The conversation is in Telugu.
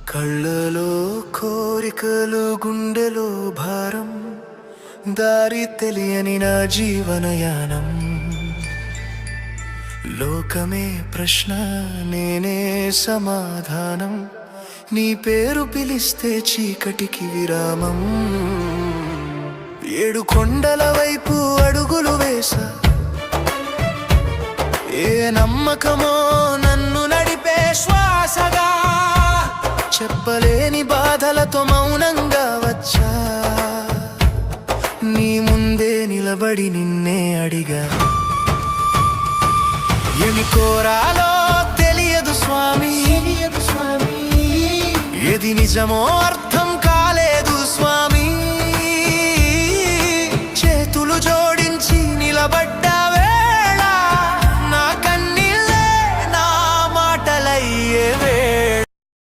కళ్ళలో కోరికలు గుండెలో భారం దారి తెలియని నా జీవనయానం లోకమే ప్రశ్న నేనే సమాధానం నీ పేరు పిలిస్తే చీకటికి విరామం ఏడు కొండల వైపు అడుగులు వేసా ఏ నమ్మకమో నన్ను నడిపే శ్వాసగా చెప్పలేని బాధలతో మౌనంగా వచ్చా నీ ముందే నిలబడి నిన్నే అడిగా ఏమి కోరాలో తెలియదు స్వామి ఏది నిజమో అర్థం కాలేదు స్వామి చేతులు జోడించి నిలబడ్డ